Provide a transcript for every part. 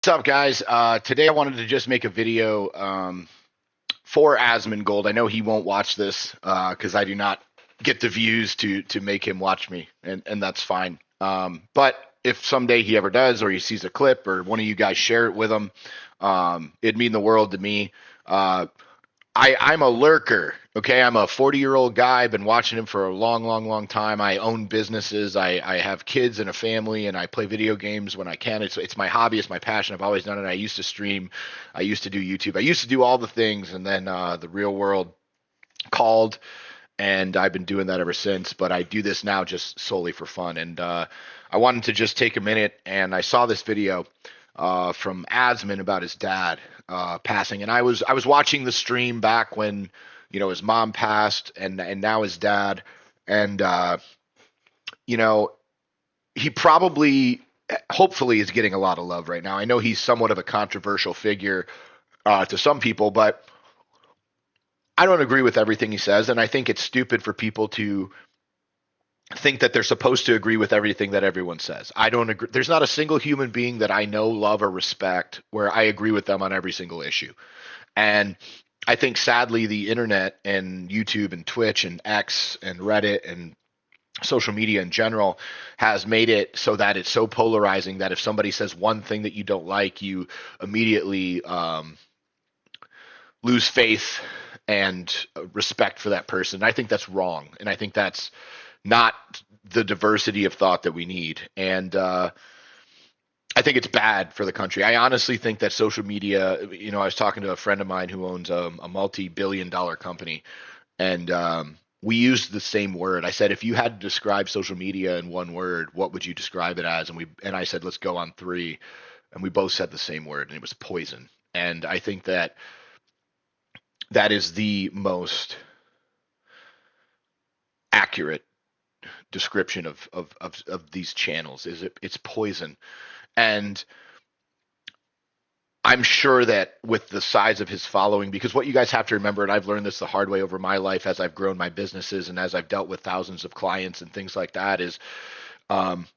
What's up, guys? Today I wanted to just make a video for Asmongold. I know he won't watch this because I do not get the views to make him watch me, and that's fine. But if someday he ever does, or he sees a clip, or one of you guys share it with him, it'd mean the world to me. I'm a lurker. Okay, I'm a 40-year-old guy. I've been watching him for a long, long, long time. I own businesses. I have kids and a family, and I play video games when I can. It's my hobby. It's my passion. I've always done it. I used to stream. I used to do YouTube. I used to do all the things, and then the real world called, and I've been doing that ever since. But I do this now just solely for fun. And I wanted to just take a minute, and I saw this video from Asman about his dad passing, and I was watching the stream back when his mom passed, and now his dad, and you know he probably hopefully is getting a lot of love right now. I know he's somewhat of a controversial figure to some people, but I don't agree with everything he says, and I think it's stupid for people to think that they're supposed to agree with everything that everyone says. I don't agree. There's not a single human being that I know, love, or respect where I agree with them on every single issue. And I think sadly the internet and YouTube and Twitch and X and Reddit and social media in general has made it so that it's so polarizing that if somebody says one thing that you don't like, you immediately lose faith and respect for that person. I think that's wrong, and I think that's not the diversity of thought that we need. And I think it's bad for the country. I honestly think that social media, I was talking to a friend of mine who owns a multi-billion-dollar company, and we used the same word. I said, if you had to describe social media in one word, what would you describe it as? And I said, let's go on three, and we both said the same word, and it was poison. And I think that that is the most accurate description of these channels. It's poison. And I'm sure that with the size of his following, because what you guys have to remember, and I've learned this the hard way over my life as I've grown my businesses and as I've dealt with thousands of clients and things like that, is um,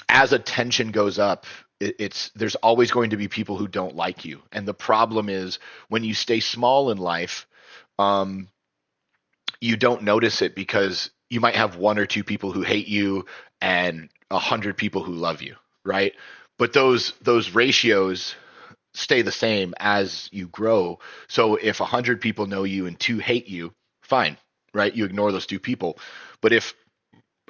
as attention goes up, it's there's always going to be people who don't like you. And the problem is when you stay small in life, um, you don't notice it because you might have one or two people who hate you and 100 people who love you, right? But those ratios stay the same as you grow. So if 100 people know you and two hate you, fine, right? You ignore those two people. But if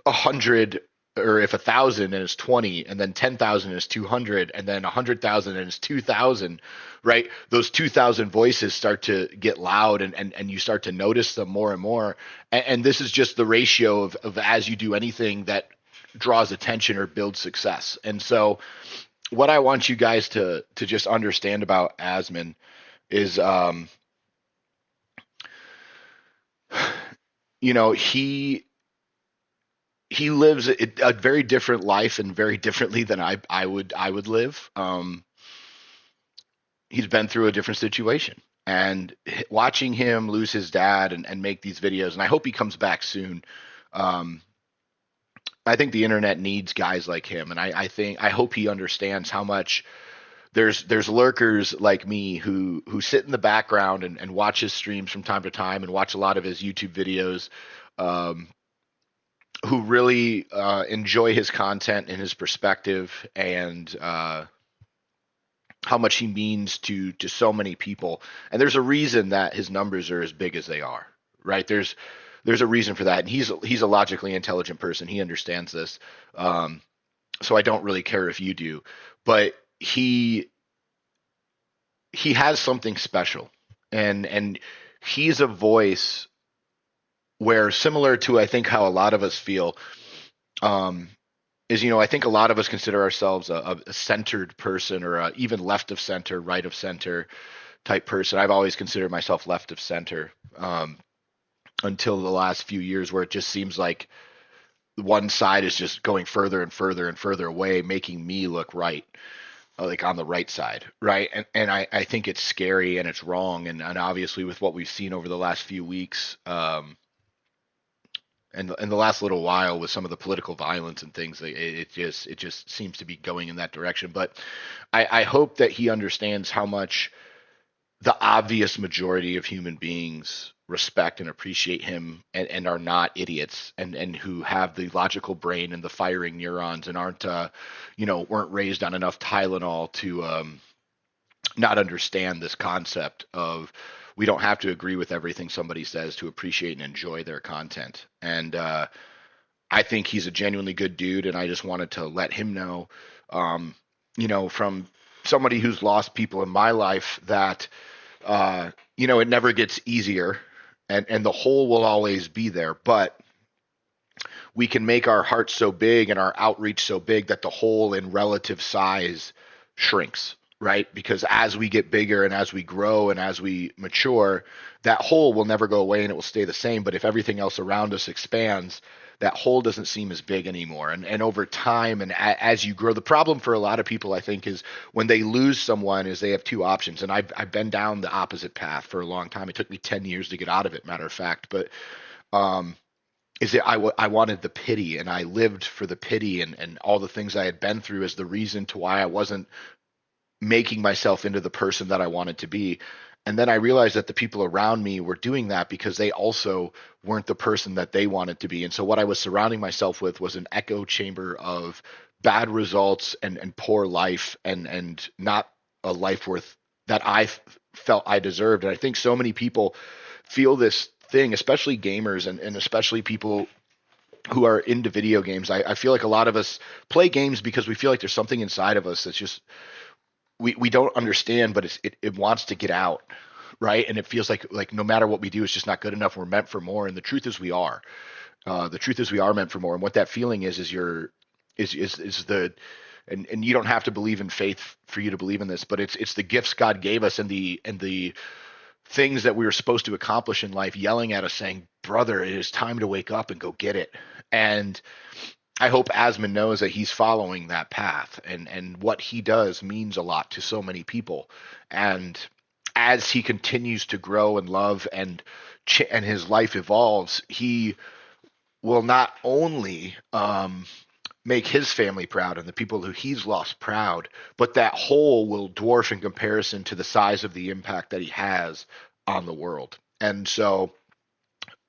100, or if 1,000 and it's 20, and then 10,000 is 200, and then 100,000 and it's 2,000, right? Those 2,000 voices start to get loud, and you start to notice them more and more. And this is just the ratio of as you do anything that draws attention or builds success. And so what I want you guys to just understand about Asman is he lives a very different life and very differently than I would live. He's been through a different situation, and watching him lose his dad and make these videos, and I hope he comes back soon. Um, I think the internet needs guys like him, and I hope he understands how much there's lurkers like me who sit in the background and watch his streams from time to time and watch a lot of his YouTube videos. Um, who really enjoy his content and his perspective, and how much he means to so many people. And there's a reason that his numbers are as big as they are, right? There's a reason for that, and he's a logically intelligent person. He understands this, so I don't really care if you do, but he has something special, and he's a voice where, similar to I think how a lot of us feel, um, is I think a lot of us consider ourselves a centered person, or even left of center, right of center type person. I've always considered myself left of center, until the last few years, where it just seems like one side is just going further and further and further away, making me look right, like on the right side, right? And I think it's scary and it's wrong, and obviously with what we've seen over the last few weeks, And in the last little while, with some of the political violence and things, it just seems to be going in that direction. But I hope that he understands how much the obvious majority of human beings respect and appreciate him, and are not idiots, and who have the logical brain and the firing neurons, and aren't weren't raised on enough Tylenol to not understand this concept of we don't have to agree with everything somebody says to appreciate and enjoy their content. And I think he's a genuinely good dude, and I just wanted to let him know, um, from somebody who's lost people in my life, that it never gets easier, and the hole will always be there, but we can make our heart so big and our outreach so big that the hole in relative size shrinks, right? Because as we get bigger and as we grow and as we mature, that hole will never go away and it will stay the same. But if everything else around us expands, that hole doesn't seem as big anymore. And over time, and as you grow, the problem for a lot of people, I think, is when they lose someone, is they have two options. And I've been down the opposite path for a long time. It took me 10 years to get out of it, matter of fact. But um, is it I wanted the pity, and I lived for the pity, and all the things I had been through as the reason to why I wasn't making myself into the person that I wanted to be. And then I realized that the people around me were doing that because they also weren't the person that they wanted to be. And so what I was surrounding myself with was an echo chamber of bad results, and poor life, and not a life worth that felt I deserved. And I think so many people feel this thing, especially gamers, and especially people who are into video games. I feel like a lot of us play games because we feel like there's something inside of us that's just we don't understand, but it wants to get out, right? And it feels like no matter what we do, it's just not good enough. We're meant for more, and the truth is we are. The truth is we are meant for more, and what that feeling is your is the and you don't have to believe in faith for you to believe in this, but it's the gifts God gave us, and the things that we were supposed to accomplish in life yelling at us saying, brother, it is time to wake up and go get it. And I hope Asmon knows that he's following that path, and what he does means a lot to so many people. And as he continues to grow and love, and his life evolves, he will not only make his family proud and the people who he's lost proud, but that whole will dwarf in comparison to the size of the impact that he has on the world. And so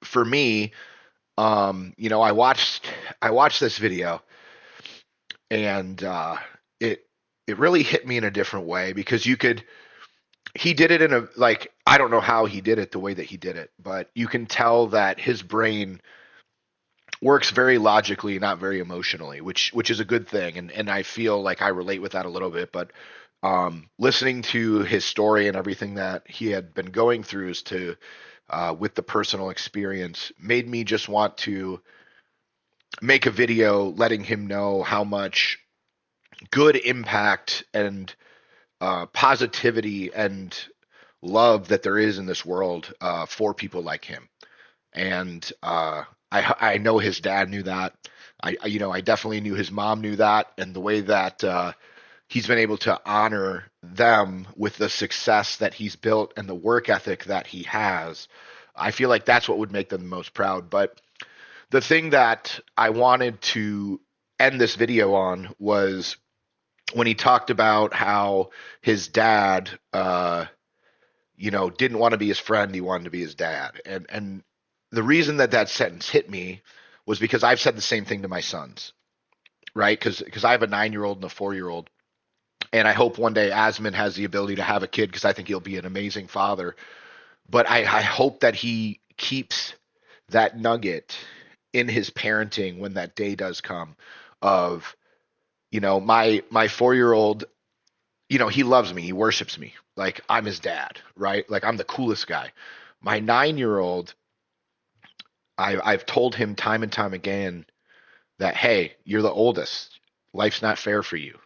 for me, I watched this video, and it it really hit me in a different way, because he did it in a, like, I don't know how he did it the way that he did it, but you can tell that his brain works very logically, not very emotionally, which is a good thing. And I feel like I relate with that a little bit. But listening to his story and everything that he had been going through, is to with the personal experience, made me just want to make a video letting him know how much good impact and positivity and love that there is in this world for people like him. And I know his dad knew that. I definitely knew his mom knew that, and the way that he's been able to honor them with the success that he's built and the work ethic that he has, I feel like that's what would make them the most proud. But the thing that I wanted to end this video on was when he talked about how his dad, didn't want to be his friend. He wanted to be his dad. And the reason that that sentence hit me was because I've said the same thing to my sons, right? Because I have a 9-year-old and a 4-year-old, and I hope one day Asmon has the ability to have a kid, because I think he'll be an amazing father. But I hope that he keeps that nugget in his parenting when that day does come, of, my 4-year-old, he loves me, he worships me like I'm his dad, right? Like I'm the coolest guy. My 9-year-old, I've told him time and time again that, hey, you're the oldest. Life's not fair for you,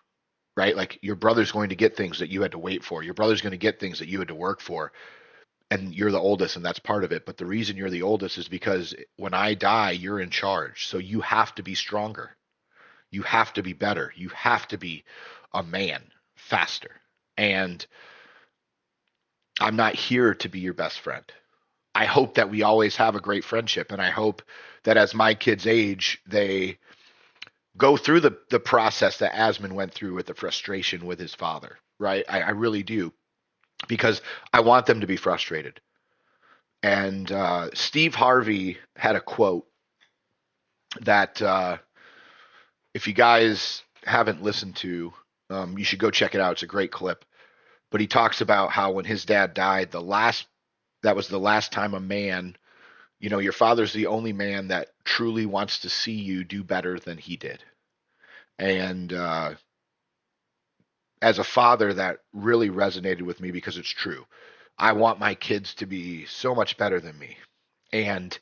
right? Like your brother's going to get things that you had to wait for. Your brother's going to get things that you had to work for. And you're the oldest, and that's part of it. But the reason you're the oldest is because when I die, you're in charge. So you have to be stronger. You have to be better. You have to be a man faster. And I'm not here to be your best friend. I hope that we always have a great friendship, and I hope that as my kids age, they go through the process that Asmon went through with the frustration with his father, right? I really do, because I want them to be frustrated. And Steve Harvey had a quote that if you guys haven't listened to, you should go check it out. It's a great clip. But he talks about how when his dad died, that was the last time a man, your father's the only man that truly wants to see you do better than he did. And as a father, that really resonated with me because it's true. I want my kids to be so much better than me. And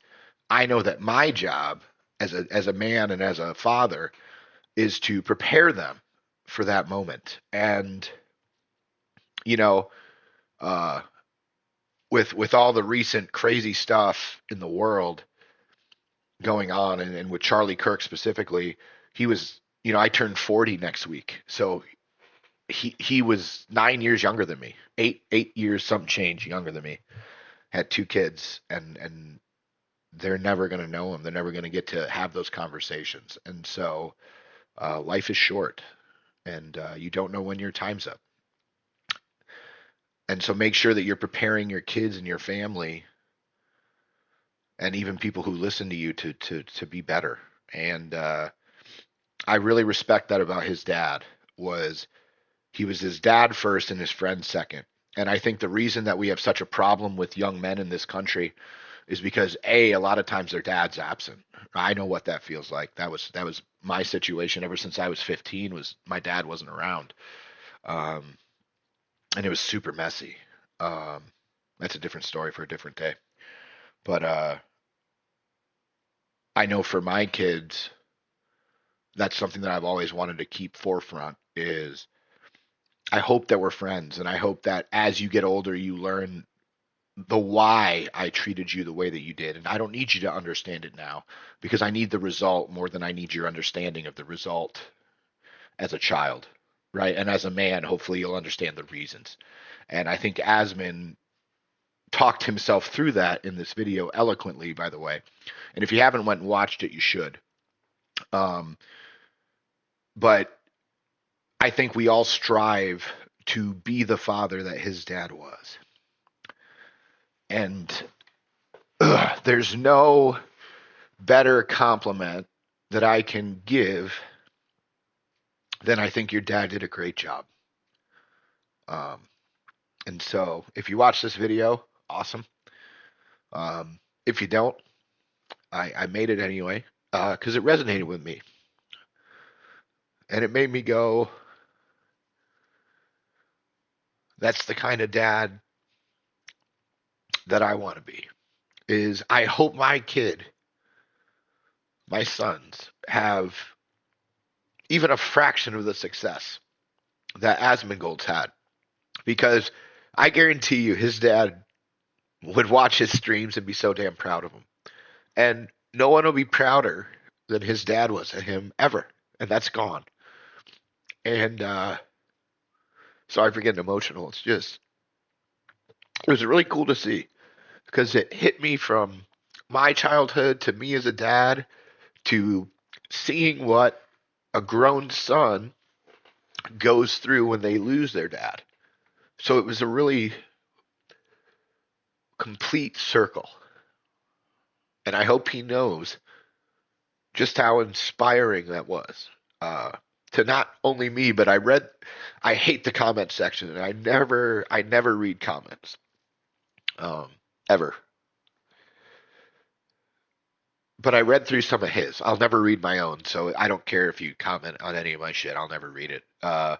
I know that my job as a man and as a father is to prepare them for that moment. And you know, uh, with all the recent crazy stuff in the world going on, and with Charlie Kirk specifically, he was, I turned 40 next week, so he was 9 years younger than me, eight years some change younger than me. Had two kids, and they're never going to know him. They're never going to get to have those conversations, and so life is short, and you don't know when your time's up. And so make sure that you're preparing your kids and your family and even people who listen to you to be better. And I really respect that about his dad. Was He was his dad first and his friend second. And I think the reason that we have such a problem with young men in this country is because a lot of times their dad's absent. I know what that feels like. That was my situation ever since I was 15. Was my dad wasn't around, um, and it was super messy. Um, that's a different story for a different day. But I know for my kids, that's something that I've always wanted to keep forefront. Is I hope that we're friends, and I hope that as you get older, you learn the why I treated you the way that you did. And I don't need you to understand it now, because I need the result more than I need your understanding of the result as a child, right? And as a man, hopefully you'll understand the reasons. And I think Asman talked himself through that in this video eloquently, by the way. And if you haven't went and watched it, you should. Um, but I think we all strive to be the father that his dad was. And there's no better compliment that I can give than I think your dad did a great job. Um, and so if you watch this video, awesome. If you don't, I made it anyway because it resonated with me. And it made me go, that's the kind of dad that I want to be. Is I hope my kid, my sons, have even a fraction of the success that Asmongold's had. Because I guarantee you his dad would watch his streams and be so damn proud of him. And no one will be prouder than his dad was of him ever. And that's gone. And sorry for getting emotional. It was really cool to see, because it hit me from my childhood to me as a dad to seeing what a grown son goes through when they lose their dad. So it was a really complete circle. And I hope he knows just how inspiring that was. To not only me, but I hate the comment section, and I never read comments, ever. But I read through some of his. I'll never read my own, so I don't care if you comment on any of my shit. I'll never read it. I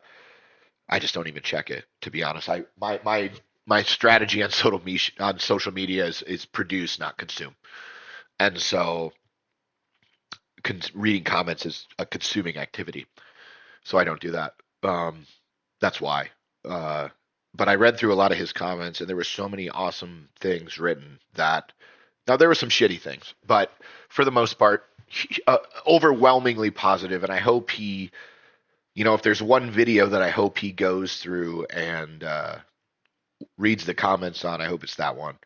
just don't even check it, to be honest. My strategy on social media is produce, not consume, and so reading comments is a consuming activity. So I don't do that. That's why. Uh, but I read through a lot of his comments, and there were so many awesome things written that. Now there were some shitty things, but for the most part, overwhelmingly positive. And I hope if there's one video that I hope he goes through and reads the comments on, I hope it's that one.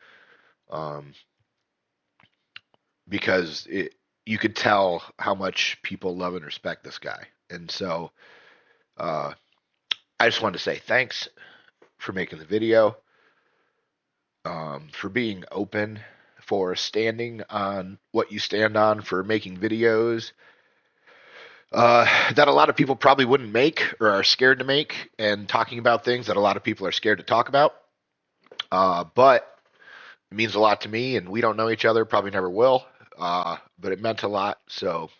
um, because you could tell how much people love and respect this guy. And so uh, I just wanted to say thanks for making the video, for being open, for standing on what you stand on, for making videos that a lot of people probably wouldn't make or are scared to make, and talking about things that a lot of people are scared to talk about. But it means a lot to me, and we don't know each other, probably never will. But it meant a lot. So